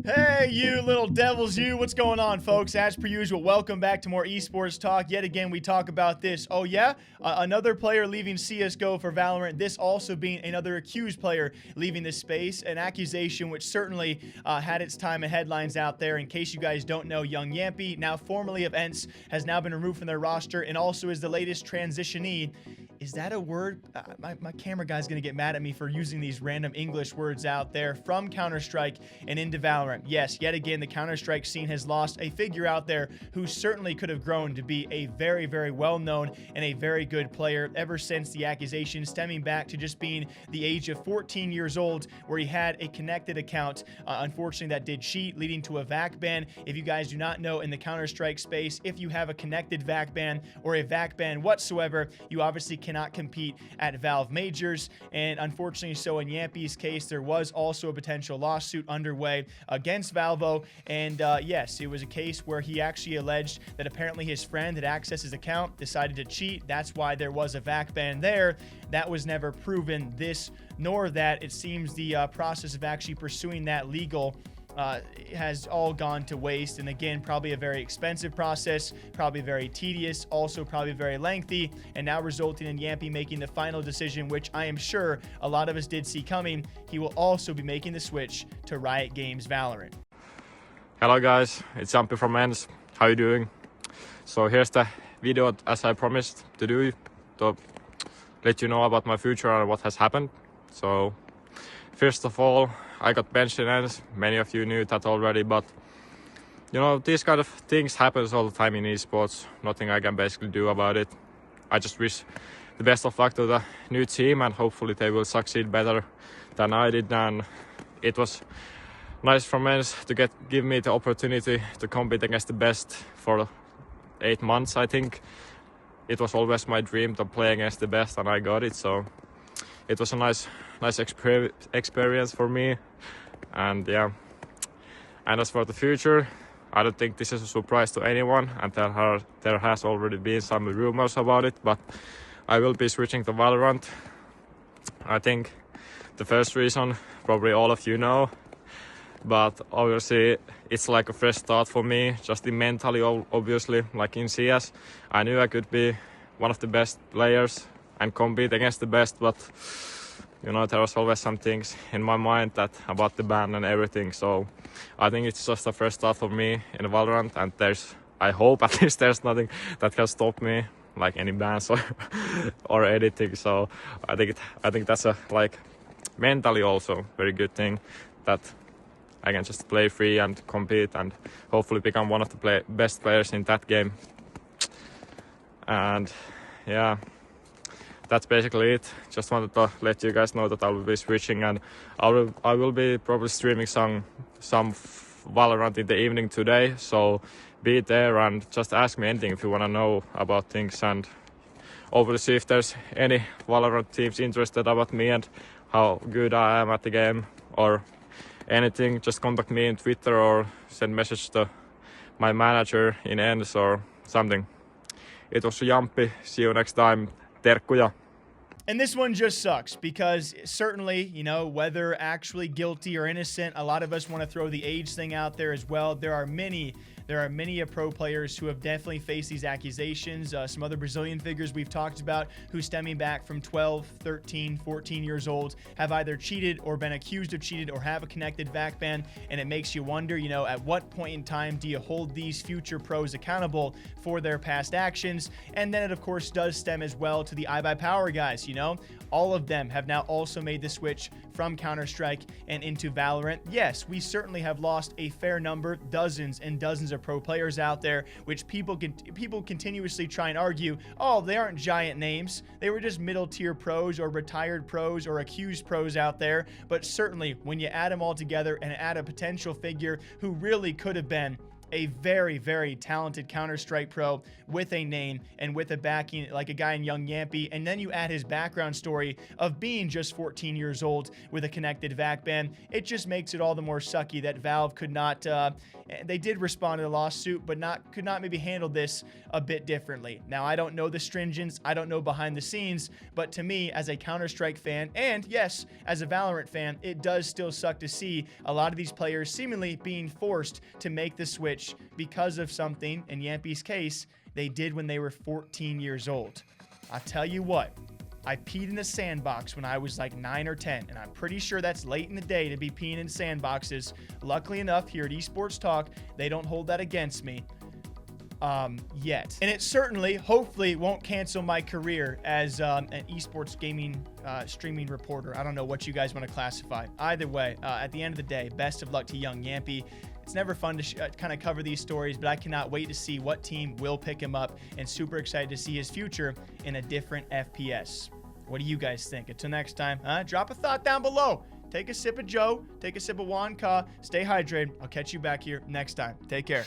Hey, you little devils, you. What's going on, folks? As per usual, welcome back to more esports talk. Yet again, we talk about this. Oh, yeah? Another player leaving CSGO for Valorant. This also being another accused player leaving this space. An accusation which certainly had its time in headlines out there. In case you guys don't know, young Jamppi, now formerly of ENCE, has now been removed from their roster and also is the latest transitionee. Is that a word? My camera guy's going to get mad at me for using these random English words out there. From Counterstrike and into Valorant. Yes, yet again, the Counterstrike scene has lost a figure out there who certainly could have grown to be a very, very well-known and a very good player ever since the accusation stemming back to just being the age of 14 years old, where he had a connected account, unfortunately, that did cheat, leading to a VAC ban. If you guys do not know, in the Counter-Strike space, if you have a connected VAC ban or a VAC ban whatsoever, you obviously cannot compete at Valve Majors. And unfortunately, so in Jamppi's case, there was also a potential lawsuit underway against Valvo. And yes, it was a case where he actually alleged that apparently his friend had accessed his account, decided to cheat. That's why there was a VAC ban there. That was never proven, this nor that. It seems the process of actually pursuing that legal has all gone to waste. And again, probably a very expensive process, probably very tedious, also probably very lengthy, and now resulting in Jamppi making the final decision, which I am sure a lot of us did see coming. He will also be making the switch to Riot Games Valorant. Hello guys, it's Jamppi from ENCE. How you doing? So here's the video as I promised to do, to let you know about my future and what has happened. So first of all, I got benched in ENCE. Many of you knew that already, but you know, these kind of things happens all the time in esports. Nothing I can basically do about it. I just wish the best of luck to the new team, and hopefully they will succeed better than I did. And it was nice from ENCE to give me the opportunity to compete against the best for 8 months. I think it was always my dream to play against the best, and I got it. So it was a nice experience for me. And yeah, and as for the future, I don't think this is a surprise to anyone, and there has already been some rumors about it, but I will be switching to Valorant. I think the first reason probably all of you know, but obviously it's like a fresh start for me, just mentally. Obviously, like in CS, I knew I could be one of the best players and compete against the best, but you know, there was always some things in my mind that about the ban and everything. So I think it's just the first start for me in Valorant, and I hope at least there's nothing that can stop me, like any bans or anything. So I think that's a like mentally also very good thing, that I can just play free and compete and hopefully become one of the best players in that game. And yeah, that's basically it. Just wanted to let you guys know that I will be switching, and I will be probably streaming some Valorant in the evening today. So be there and just ask me anything if you want to know about things, and obviously if there's any Valorant teams interested about me and how good I am at the game or anything, just contact me on Twitter or send message to my manager in ENCE or something. It was Jamppi. See you next time. Terkkuja. And this one just sucks because certainly, you know, whether actually guilty or innocent, a lot of us want to throw the age thing out there as well. There are many pro players who have definitely faced these accusations. Some other Brazilian figures we've talked about who, stemming back from 12, 13, 14 years old, have either cheated or been accused of cheated or have a connected VAC ban. And it makes you wonder, you know, at what point in time do you hold these future pros accountable for their past actions? And then it, of course, does stem as well to the iBuyPower guys. You know, all of them have now also made the switch from Counter-Strike and into Valorant. Yes, we certainly have lost a fair number, dozens and dozens of pro players out there, which people continuously try and argue, oh, they aren't giant names. They were just middle tier pros or retired pros or accused pros out there. But certainly when you add them all together and add a potential figure who really could have been a very, very talented Counterstrike pro with a name and with a backing like a guy in young Jamppi, and then you add his background story of being just 14 years old with a connected VAC ban, it just makes it all the more sucky that Valve could not, they did respond to the lawsuit, but could not maybe handle this a bit differently. Now, I don't know the stringents, I don't know behind the scenes, but to me, as a Counter-Strike fan, and yes, as a Valorant fan, it does still suck to see a lot of these players seemingly being forced to make the switch because of something, in Jamppi's case, they did when they were 14 years old. I'll tell you what, I peed in a sandbox when I was like 9 or 10, and I'm pretty sure that's late in the day to be peeing in sandboxes. Luckily enough, here at Esports Talk, they don't hold that against me yet. And it certainly, hopefully, won't cancel my career as an esports gaming streaming reporter. I don't know what you guys want to classify. Either way, at the end of the day, best of luck to young Jamppi. It's never fun to kind of cover these stories, but I cannot wait to see what team will pick him up, and super excited to see his future in a different FPS. What do you guys think? Until next time, drop a thought down below. Take a sip of Joe, take a sip of Juan Ka, stay hydrated. I'll catch you back here next time. Take care.